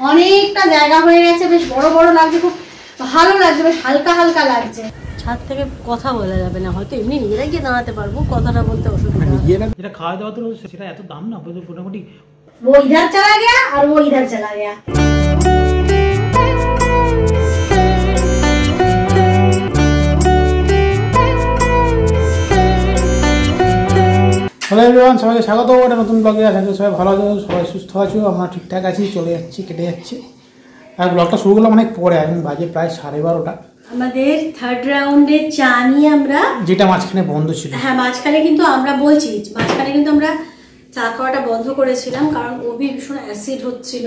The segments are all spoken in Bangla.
অনেকটা জায়গা হয়ে গেছে, বেশ বড় বড় লাগছে, খুব ভালো লাগছে, বেশ হালকা হালকা লাগছে। ছাদ থেকে কথা বলা যাবে না, হয়তো এমনি নিজেরাই গিয়ে দাঁড়াতে পারবো, কথাটা বলতে অসুবিধা। যেটা খাওয়া দাওয়া তো সেটা এত দাম না, মোটামুটি वो इधर चला गया और वो इधर चला गया। হ্যালো এভরিওয়ান, সবাইকে স্বাগত একটা নতুন ব্লগে। আশা করি সবাই ভালো আছো, সবাই সুস্থ আছো, আমরা ঠিকঠাক আছি, চলে যাচ্ছি, কেটে যাচ্ছে। আর ব্লগটা শুরু করলাম অনেক পরে, এখন বাজে প্রায় 12:30। আমাদের থার্ড রাউন্ডে চা নিয়ে আমরা, যেটা মাঝখানে বন্ধ ছিল, হ্যাঁ মাঝখানে কিন্তু আমরা বলছি মাঝখানে কিন্তু আমরা চা খাওয়াটা বন্ধ করেছিলাম, কারণ ওবি ভীষণ অ্যাসিড হচ্ছিল।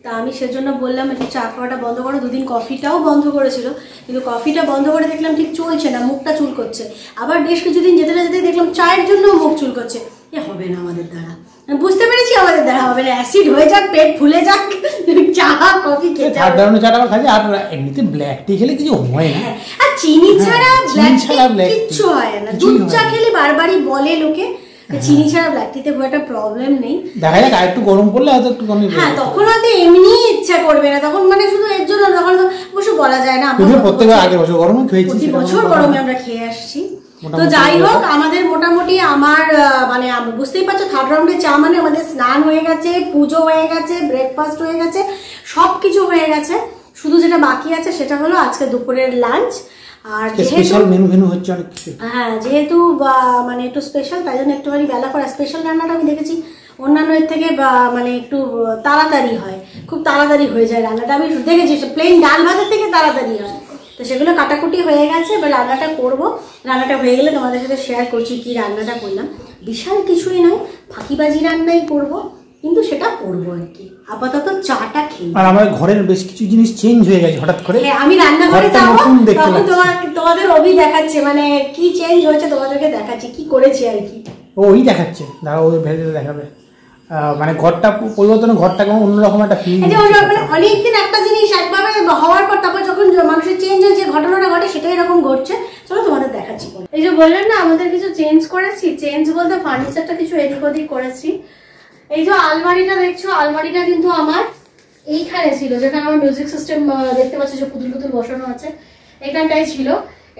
তা আমি সেজন্য বললাম একটু চা খাওয়াটা বন্ধ করো। দুদিন কফিটাও বন্ধ করেছিল, কিন্তু কফিটা বন্ধ করে দেখলাম ঠিক চলছে না, মুখটা চুল করছে। আবার বেশ কিছুদিন যেতে না যেতে দেখলাম চায়ের জন্য মুখ চুল করছে। এ হবে না আমাদের দ্বারা, বুঝতে পেরেছি আমাদের দ্বারা হবে না, অ্যাসিড হয়ে যাক, পেট ফুলে যাক, চা কফি খেতে হবে। চাটা খাই, আর এমনিতে ব্ল্যাক টি খেলে কিছু হয় না, আর চিনি ছাড়া ব্ল্যাক টি কিচ্ছু হয় না। দুধ চা খেলে বারবারই বলে লোকে, চিনি ছাড়া ব্ল্যাক টিতে খুব একটা প্রবলেম নেই। দেখা যাক আর একটু গরম পড়লে হয়তো একটু কমে, হ্যাঁ তখন হয়তো এমনি ইচ্ছা করবে না, তখন মানে শুধু এর জন্য, তখন অবশ্য বলা যায় না, প্রত্যেকবার আগের বছর গরমে খেয়েছি, প্রতি বছর গরমে আমরা খেয়ে আসছি। তো যাই হোক, আমাদের মোটামুটি আমার মানে বুঝতেই পারছো থার্ড রাউন্ডে চা মানে আমাদের স্নান হয়ে গেছে, পুজো হয়ে গেছে, ব্রেকফাস্ট হয়ে গেছে, সবকিছু হয়ে গেছে। শুধু যেটা বাকি আছে সেটা হলো আজকে দুপুরের লাঞ্চ। আর স্পেশাল মেনু হচ্ছে অনেক কিছু, হ্যাঁ যেহেতু মানে একটু স্পেশাল, তাই জন্য একটুখানি বেলা করে স্পেশাল রান্নাটা আমি দেখেছি অন্যান্য এর থেকে মানে একটু তাড়াতাড়ি হয়, খুব তাড়াতাড়ি হয়ে যায় রান্নাটা। আমি দেখেছি প্লেন ডাল ভাতের থেকে তাড়াতাড়ি হয়। তো সেগুলো কাটাকুটি হয়ে গেছে, এবার রান্নাটা করবো। রান্নাটা হয়ে গেলে তোমাদের সাথে শেয়ার করছি কি রান্নাটা করলাম। বিশাল কিছুই নয়, ফাঁকিবাজি রান্নাই করবো, কিন্তু সেটা করবো আর কি। আপাতত চাটা খেয়ে, আর আমার ঘরের বেশ কিছু জিনিস চেঞ্জ হয়ে গেছে হঠাৎ করে। হ্যাঁ আমি রান্নাঘরে যাবো, তখন তোমাদের অভি দেখাচ্ছে মানে কি চেঞ্জ হয়েছে, তোমাদেরকে দেখাচ্ছি কি করেছি আর কি। ওই দেখাচ্ছে, দাঁড়াও ওই ভেবে দেখাবে। মানে ঘরটা পরিবর্তন, ঘরটা কেমন অন্যরকম একটা ফিল। মানে অনেকদিন একটা জিনিস একভাবে হওয়ার পর তারপর যখন মানুষের চেঞ্জ হয়, যে ঘটনাটা ঘটে সেটাই এরকম ঘটছে। চলো তোমাদের দেখাচ্ছি। এই যে বললেন না আমাদের কিছু চেঞ্জ করেছি, চেঞ্জ বলতে ফার্নিচারটা কিছু এদিক ওদিক করেছি। এই যে আলমারিটা দেখছো, আলমারিটা কিন্তু আমার এইখানে ছিল, যেখানে আমার মিউজিক সিস্টেম দেখতে পাচ্ছি যে পুতুল পুতুল বসানো আছে, এখানটাই ছিল।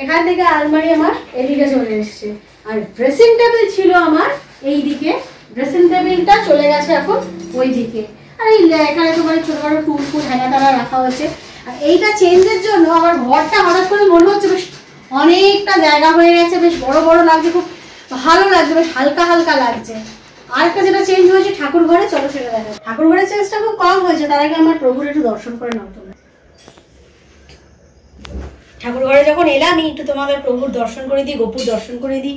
এখান থেকে আলমারি আমার এদিকে চলে এসছে, আর ড্রেসিং টেবিল ছিল আমার এই দিকে, ড্রেসিং টেবিলটা চলে গেছে এখন ওই দিকে। আর এই এখানে তোমার ছোট বড় টুল ফুল হ্যাঙ্গা টানা রাখা হয়েছে। আর এইটা চেঞ্জের জন্য আমার ঘরটা হঠাৎ করে মনে হচ্ছে বেশ অনেকটা জায়গা হয়ে গেছে, বেশ বড় বড় লাগছে, খুব ভালো লাগছে, বেশ হালকা হালকা লাগছে। আরেকটা যেটা চেঞ্জ হয়েছে ঠাকুর ঘরে, চলো সেটা দেখা। ঠাকুর ঘরের চেঞ্জটা খুব কম হয়েছে, তার আগে আমার প্রভুর একটু দর্শন করে নাও তোমরা। ঠাকুর ঘরে যখন এলাম আমি একটু তোমাদের প্রভুর দর্শন করে দিই, গোপুর দর্শন করে দিই,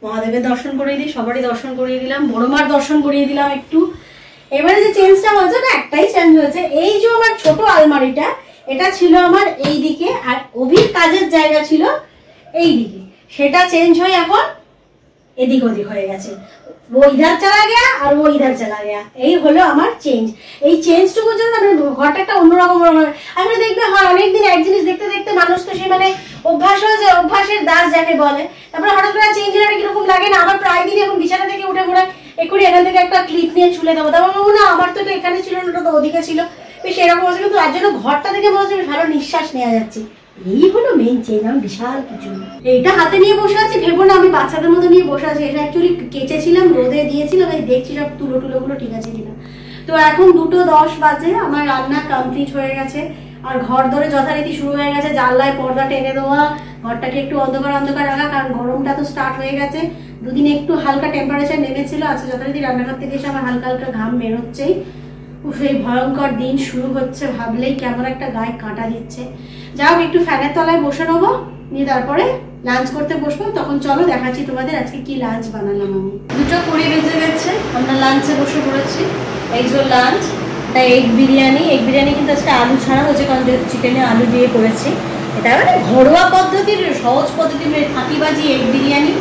মহাদেবের দর্শন করে দিই, সবারই দর্শন করিয়ে দিলাম, বড়মার দর্শন করিয়ে দিলাম একটু। এবারে যে চেঞ্জটা হয়েছে না, একটাই চেঞ্জ হয়েছে। এই যে আমার ছোট আলমারিটা, এটা ছিল আমার এই দিকে, আর অভির কাজের জায়গা ছিল এই দিকে, সেটা চেঞ্জ হয়ে এখন এদিক ওদিক হয়ে গেছে। वो इधर चला गया और वो इधर चला गया, এই হলো আমার চেঞ্জ। এই চেঞ্জটুকুর জন্য ঘরটা একটা অন্যরকম আমরা দেখবে হয় অনেকদিন এক জিনিস দেখতে দেখতে মানুষ তো সে মানে অভ্যাস হয়ে যায়, অভ্যাসের দাস যাকে বলে। তারপরে হঠাৎ করে চেঞ্জ হলে কিরকম লাগে না। আমার প্রায় দিন এখন বিছানা থেকে উঠে মনে এক্ষুনি এখান থেকে একটা ক্লিপ নিয়ে ছুলে দেবো, তারপর না আমার তো এটা এখানে ছিল না, ওটা তো ওদিকে ছিল, বেশ এরকম হচ্ছে। কিন্তু তার জন্য ঘরটা থেকে মনে হচ্ছে ভালো নিঃশ্বাস নেওয়া যাচ্ছে। এই হলো মেইন চেঞ্জ, আমি বিশাল কিছু। এইটা হাতে নিয়ে বসে আছি, ভেবো না আমি বাচ্চাদের মতো নিয়ে বসে আছি। এটা অ্যাকচুয়ালি কেচেছিলাম, রোদে দিয়েছিলাম, এই দেখছি সব তুলোগুলো ঠিক আছে কিনা। তো এখন 2:10 বাজে, আমার রান্না কমপ্লিট হয়ে গেছে, আর ঘর ধরে যথারীতি শুরু হয়ে গেছে। জানলায় পর্দা টেনে দেওয়া, ঘরটাকে একটু অন্ধকার অন্ধকার রাখা, কারণ গরমটা তো স্টার্ট হয়ে গেছে। দুদিন একটু হালকা টেম্পারেচার নেমেছিল, আজকে যথারীতি রান্নাঘর থেকে এসে আমার হালকা হালকা ঘাম বেরোচ্ছেই। সেই ভয়ঙ্কর দিন শুরু হচ্ছে, ভাবলেই কেমন একটা গায়ে কাঁটা দিচ্ছে। যাও একটু ফ্যানের তলায় বসে নেবো, নিয়ে তারপরে লাঞ্চ করতে বসবো। তখন চলো দেখাচ্ছি তোমাদের আজকে কি লাঞ্চ বানালাম আমি। 2:20 বেজে গেছে, আমরা লাঞ্চে বসে পড়েছি। এই যে লাঞ্চ, এটা এগ বিরিয়ানি। এগ বিরিয়ানি কিন্তু আজকে আলু ছাড়া হচ্ছে, কারণ যেহেতু চিকেনে আলু দিয়ে করেছি। এটা মানে ঘরোয়া পদ্ধতির, সহজ পদ্ধতির ফাঁকিবাজি এগ বিরিয়ানি,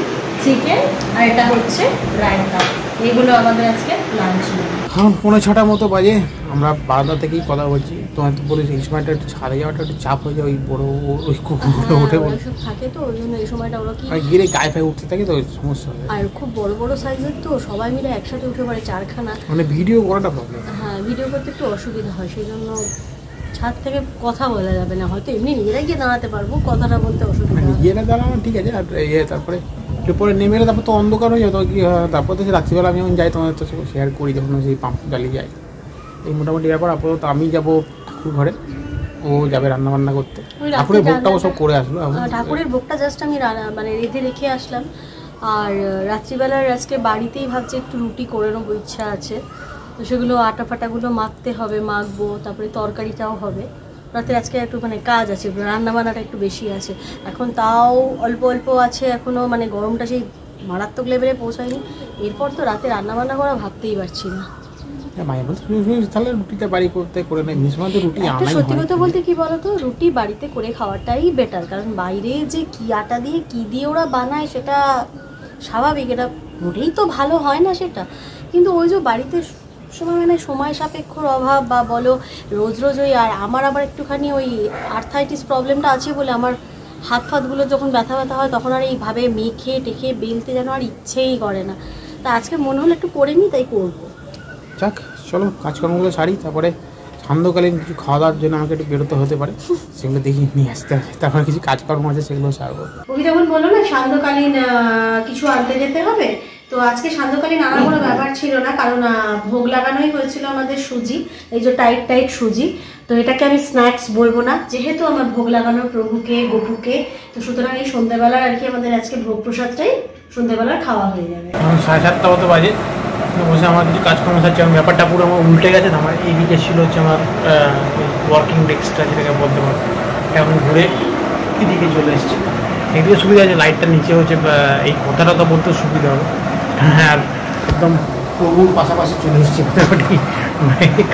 চিকেন, আর এটা হচ্ছে রায়তা। এইগুলো আমাদের আজকে লাঞ্চ। এখন 5:45 মতো বাজে, আমরা বারান্দা থেকেই কথা বলছি। তোমার তো বলেছি এই সময়টা একটু ছাড়ে যাওয়াটা একটু চাপ হয়ে যায়, ওই বড় ওই কুকুরগুলো উঠে বলে থাকে, তো ওই জন্য এই সময়টা ওরা কি গিয়ে গায়ে ফায়ে উঠতে থাকে, তো সমস্যা হয়। আর খুব বড় বড় সাইজের, তো সবাই মিলে একসাথে উঠে পড়ে 4খানা, মানে ভিডিও করাটা প্রবলেম। হ্যাঁ হ্যাঁ ভিডিও করতে একটু অসুবিধা হয়, সেই জন্য ছাদ থেকে কথা বলা যাবে না, হয়তো এমনি নিজেরাই গিয়ে দাঁড়াতে পারবো, কথাটা বলতে অসুবিধা হয়। নিজেরা দাঁড়ানো ঠিক আছে, আর তারপরে একটু পরে নেমে এলে তারপর তো অন্ধকার হয়ে যাবে, তারপর তো রাত্রিবেলা আমি যখন যাই তোমাদের তো শেয়ার করি যখন সেই পাম্প জ্বালিয়ে যাই। এই মোটামুটি ব্যাপার। আপাতত আমি যাবো ঠাকুর ঘরে, ও যাবে রান্নাবান্না করতে, ঠাকুরের ভোগটাও সব করে আসলো। ঠাকুরের ভোগটা জাস্ট আমি মানে রেঁধে রেখে আসলাম, আর রাত্রিবেলার আজকে বাড়িতেই ভাবছি একটু রুটি করে নেবো, ইচ্ছা আছে। তো সেগুলো আটা ফাটাগুলো মাখতে হবে, মাখবো, তারপরে তরকারিটাও হবে। রাতে আজকে একটু মানে কাজ আছে, রান্নাবান্নাটা একটু বেশি আছে এখন, তাও অল্প অল্প আছে এখনও, মানে গরমটা সেই মারাত্মক লেভেলে পৌঁছায়নি। এরপর তো রাতে রান্নাবান্না করা ভাবতেই পারছি না। তাহলে রুটিটা বাড়ি করতে করে নেই, রুটি আনাই। সত্যি কথা বলতে কি বলতো, রুটি বাড়িতে করে খাওয়াটাই বেটার, কারণ বাইরে যে কি আটা দিয়ে কি দিয়ে ওরা বানায় সেটা স্বাভাবিক, এটা মোটেই তো ভালো হয় না সেটা। কিন্তু ওই যে বাড়িতে সময় মানে সময় সাপেক্ষর অভাব বা বলো রোজ রোজ ওই, আর আমার আবার একটুখানি ওই আর্থাইটিস প্রবলেমটা আছে বলে আমার হাত ফাতগুলো যখন ব্যথা ব্যথা হয় তখন আর এইভাবে মেখে টেখে বেলতে যেন আর ইচ্ছেই করে না। তা আজকে মনে হলো একটু করে নিই, তাই করবো। যাক চলো কাজকর্মগুলো সারি, তারপরে সান্ধ্যকালীন কিছু খাওয়া দাওয়ার জন্য আমাকে একটু বেরোতে হতে পারে, সেগুলো দেখি নিয়ে আসতে হবে। তারপরে কিছু কাজকর্ম আছে সেগুলো সারবো। ওই যেমন বললো না সান্ধ্যকালীন কিছু আনতে যেতে হবে, তো আজকে সান্ধ্যকালীন আনার কোনো ব্যাপার ছিল না, কারণ ভোগ লাগানোই হয়েছিল আমাদের সুজি, এই যে টাইট টাইট সুজি। তো এটাকে আমি স্ন্যাক্স বলবো না, যেহেতু আমার ভোগ লাগানোর প্রভুকে গোপুকে, তো সুতরাং এই সন্ধ্যাবেলার আর কি আমাদের আজকে ভোগ প্রসাদটাই সন্ধ্যাবেলার খাওয়া হয়ে যাবে। 7:30 মতো বাজে, বসে আমার কিছু কাজকর্ম থাকছে, আমার ব্যাপারটা পুরো আমার উল্টে গেছে। আমার এইদিকে ছিল হচ্ছে আমার ওয়ার্কিং ডেস্কটা, যেটাকে বলতে পারো, এখন ঘুরে এদিকে চলে এসেছে। এদিকে সুবিধা আছে, লাইটটা নিচে হচ্ছে, এই কথাটা তো বলতে সুবিধা হবে। হ্যাঁ, আর একদম প্রভুর পাশাপাশি চলে এসেছে মোটামুটি,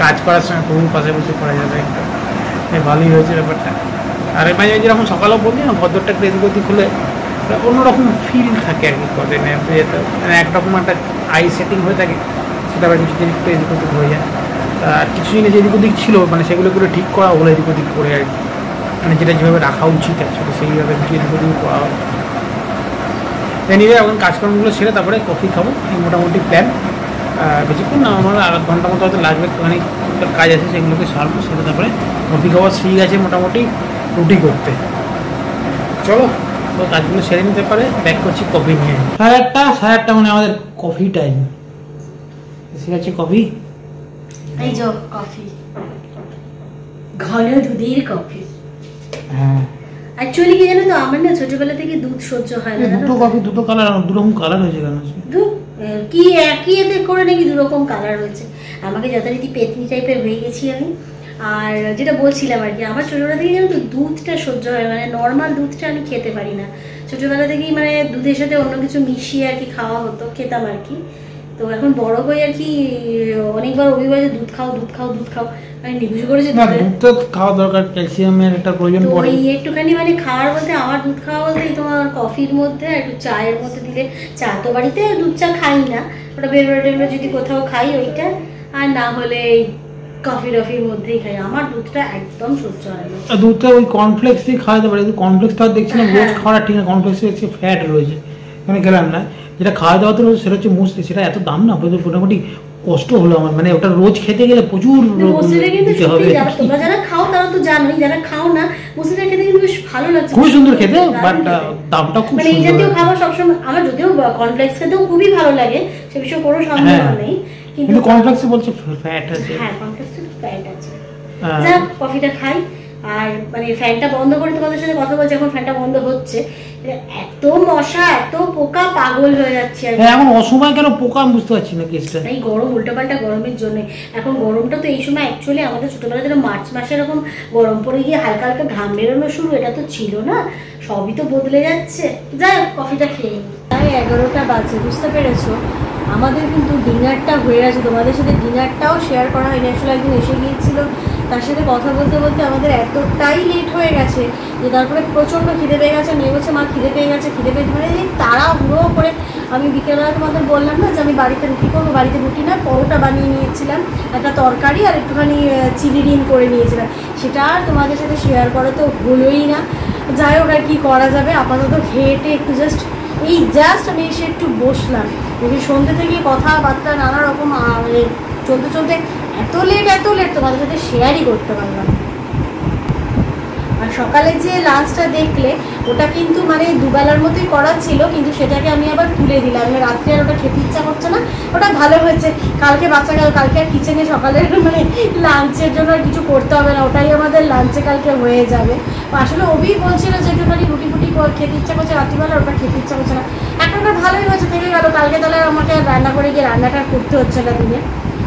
কাজ করার সময় প্রভুর পাশাপাশি করা যাবে, একদম ভালোই হয়েছে ব্যাপারটা। আর মানে যেরকম সকালেও বললি না, ভদ্রটা একটু এদিক ওদিক হলে অন্যরকম ফিল থাকে আর কি, করে মানে একরকম একটা আই সেটিং হয়ে থাকে, সেটা আবার কিছুদিন একটু এদিক ওদিক হয়ে যায়। আর কিছু জিনিস এদিক ওদিক ছিল, মানে সেগুলো করে ঠিক করা হলো এদিক ওদিক করে আর কি, মানে যেটা যেভাবে রাখা উচিত অ্যাকচুয়ালি সেইভাবে কিছু এদিক ওদিক করা হবে। এনিওয়ে এখন কাজকর্মগুলো সেরে তারপরে কফি খাবো, এই মোটামুটি প্ল্যান। বেশিক্ষণ না, আমার 8 ঘন্টা মতো হয়তো লাগবে, একটুখানি কাজ আছে সেগুলোকে সারবো, সেটা তারপরে কফি খাওয়া ঠিক আছে মোটামুটি রুটি করতে। চলো তো কাজগুলো সেরে নিতে পারে, ব্যাক করছি কফি নিয়ে। 8:30 মানে আমাদের কফি টাইম এসে গেছে। কফি এই যে কফি, ঘন দুধের কফি। হ্যাঁ অ্যাকচুয়ালি কি জানো তো, আমার না ছোটবেলা থেকে দুধ সহ্য হয় না। দুটো কফি দুটো কালার, দুরকম কালার হয়েছে কেন? কি একই এতে করে নাকি দুরকম কালার হয়েছে? আমাকে যথারীতি পেতনি টাইপের হয়ে গেছি আমি। আর যেটা বলছিলাম আর কি, আমার ছোটবেলা থেকে জানো তো দুধটা সহ্য হয়, মানে নর্মাল দুধটা আমি খেতে পারি না। ছোটবেলা থেকেই মানে দুধের সাথে অন্য কিছু মিশিয়ে আর কি খাওয়া হতো, খেতাম আর কি। তো এখন বড় হয়ে আর কি অনেকবার অভিভাবক দুধ খাও দুধ খাও দুধ খাও, আমি নির্ভর করেছি দুধ খাওয়া দরকার, ক্যালসিয়ামের একটা প্রয়োজন পড়ে। তো একটুখানি মানে খাওয়ার বলতে, আমার দুধ খাওয়া বলতে তোমার কফির মধ্যে একটু চায়ের মধ্যে দিলে, চা তো বাড়িতে দুধ চা খাই না, ওটা বেরোবে যদি কোথাও খাই ওইটা, আর না হলে কফি টফির মধ্যেই খাই। আমার দুধটা একদম সহ্য হয় না। দুধটা ওই কর্নফ্লেক্স দিয়ে খাওয়াতে পারে, কর্নফ্লেক্সটা দেখছিলাম রোজ খাওয়া ঠিক না, কর্নফ্লেক্সে ফ্যাট রয়েছে, মানে গেলাম না। যেটা খাওয়া দাওয়াতে রয়েছে সেটা হচ্ছে মুসলি, সেটা এত দাম না, মোটামুটি কষ্ট হলো আমার, মানে ওটা রোজ খেতে গেলে প্রচুর দিতে হবে। তোমরা যারা খাও তারা তো জানোই, যারা খাও না মুসলিটা খেতে কিন্তু বেশ ভালো লাগছে, খুবই সুন্দর খেতে, বাট দামটা খুব মানে এই জাতীয় খাবার সবসময় আমার, যদিও কর্নফ্লেক্স খেতেও খুবই ভালো লাগে, সে বিষয়ে কোনো সন্দেহ নেই, কিন্তু কর্নফ্লেক্সে বলছে ফ্যাট আছে। হ্যাঁ কর্নফ্লেক্সে ফ্যাট আছে। যা কফিটা খাই, আর মানে ফ্যানটা বন্ধ করে তোমাদের সাথে কথা বলছি, এখন ফ্যানটা বন্ধ হচ্ছে, এত মশা এত পোকা, পাগল হয়ে যাচ্ছে। এখন অসময় কেন পোকা আমি বুঝতে পারছি না কেসটা, এই গরম, উল্টোপাল্টা গরমের জন্য। এখন গরমটা তো এই সময় অ্যাকচুয়ালি আমাদের ছোটবেলা থেকে মার্চ মাসে এরকম গরম পড়ে গিয়ে হালকা হালকা ঘাম বেরোনো শুরু, এটা তো ছিল না, সবই তো বদলে যাচ্ছে। যাই হোক কফিটা খেয়ে নিই। তাই 11টা বাজে, বুঝতে পেরেছো? আমাদের কিন্তু ডিনারটা হয়ে গেছে, তোমাদের সাথে ডিনারটাও শেয়ার করা হয়নি। আসলে একদিন এসে গিয়েছিল, তার সাথে কথা বলতে বলতে আমাদের এতটাই লেট হয়ে গেছে যে তারপরে প্রচণ্ড খিদে পেয়ে গেছে। নিয়ে বলছে মা খিদে পেয়ে গেছে, খিদে পেয়ে মানে এই তাড়াহুড়ো করে আমি বিকেলবেলা তোমাদের বললাম না যে আমি বাড়িতে রুটি করবো, বাড়িতে রুটি না পরোটা বানিয়ে নিয়েছিলাম, একটা তরকারি আর একটুখানি চিলি ডিম করে নিয়েছিলাম, সেটা আর তোমাদের সাথে শেয়ার করা তো হলোই না। যাই হোক আর কি করা যাবে, আপাতত খেয়েটে একটু জাস্ট আমি এসে একটু বসলাম, যদি সন্ধ্যে থেকে কথাবার্তা নানা রকম চলতে চলতে এত লেট তোমাদের সাথে শেয়ারই করতে পারলাম। আর সকালে যে লাঞ্চটা দেখলে ওটা কিন্তু মানে দুবেলার মতোই করা ছিল, কিন্তু সেটাকে আমি আবার তুলে দিলাম। রাত্রে আর ওটা খেতে ইচ্ছা করছে না। ওটা ভালো হয়েছে, কালকে বাচ্চা গেল, কালকে আর কিচেনে সকালের মানে লাঞ্চের জন্য আর কিছু করতে হবে না, ওটাই আমাদের লাঞ্চে কালকে হয়ে যাবে। আসলে অভি বলছিল যে একটুখানি রুটি ফুটি খেতে ইচ্ছা করছে রাত্রিবেলা, ওটা খেতে ইচ্ছা করছে না। একটা ভালোই হয়েছে, থেকে গেল। কালকে তাহলে আমাকে রান্না করে গিয়ে রান্নাটা করতে হচ্ছে না দিনে,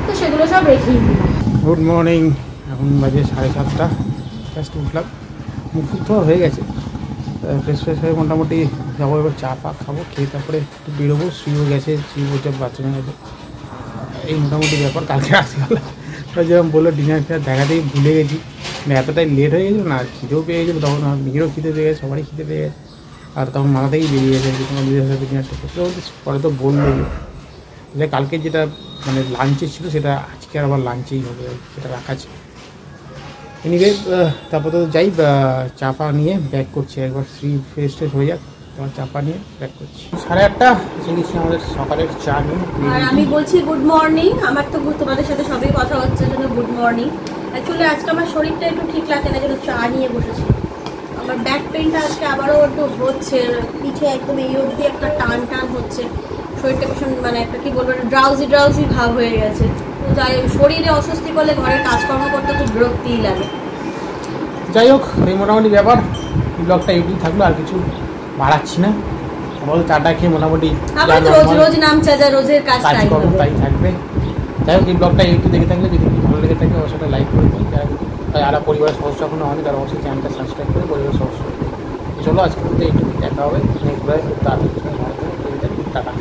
তো সেগুলো সব রেখেই দিলাম। গুড মর্নিং, এখন বাজে 7:30, জাস্ট উঠলাম, মুখ ধোয়া হয়ে গেছে, ফ্রেশ হয়ে মোটামুটি যাবো, এবার চা পা খাবো, খেয়ে তারপরে একটু বেরোবো। শ্রীও গেছে, শ্রী বলছে বাথরুমে গেছে, এই মোটামুটি ব্যাপার। কালকে রাত্রিবেলা যেরকম বললো ডিনার ফিনার দেখাতেই ভুলে গেছি, এতটাই লেট হয়ে গেছিলো না, খিদেও পেয়ে গেছিলো তখন, নিজেরও খিদে পেয়ে গেছে, সবারই খিদে পেয়ে গেছে। আর তখন মাথা থেকেই বেরিয়ে গেছে যে তোমার নিজের সাথে ডিনারটা করতে, পরে তো বললো যে কালকে যেটা মানে লাঞ্চে ছিল সেটা আজকে আবার লাঞ্চেই হবে, সেটা রাখা ছিল। এনিওয়ে তারপর তো যাই, চা পা নিয়ে ব্যাক করছি, একবার ফ্রেশ হয়ে যাক, তোমার চা পা নিয়ে ব্যাক করছি। 8:30 এসে গেছি আমাদের সকালের চা নিয়ে। আর আমি বলছি গুড মর্নিং, আমার তো তোমাদের সাথে সবই কথা হচ্ছে জন্য গুড মর্নিং। অ্যাকচুয়ালি আজকে আমার শরীরটা একটু ঠিক লাগে না, যেন চা নিয়ে বসেছি। আমার ব্যাক পেনটা আজকে আবারও একটু হচ্ছে, পিঠে একদম এই অবধি একটা টান হচ্ছে, শরীরটা ভীষণ মানে একটা কি বলবো, ড্রাউজি ভাব হয়ে গেছে। যাই শরীরে অস্বস্তি করলে ঘরের কাজকর্ম করতে খুব বিরক্তিই লাগে। যাই হোক, এই মোটামুটি ব্যাপার, ব্লগটা এইটুকুই থাকলো, আর কিছু বাড়াচ্ছি না। বলো চাটা খেয়ে মোটামুটি রোজ নামচা যায়, রোজের কাজ তাই থাকবে। যাই হোক, এই ব্লগটা একটু দেখে থাকলে, যদি ভালো লেগে থাকে অবশ্যই লাইক করে দিন। যারা পরিবারের সদস্য এখনো হয়নি তারা অবশ্যই চ্যানেলটা সাবস্ক্রাইব করে পরিবারের সদস্য করে দিন। চলো আজকের মধ্যে এইটুকু, দেখা হবে নেক্সট ব্লগে। খুব তাড়াতাড়ি টাটা।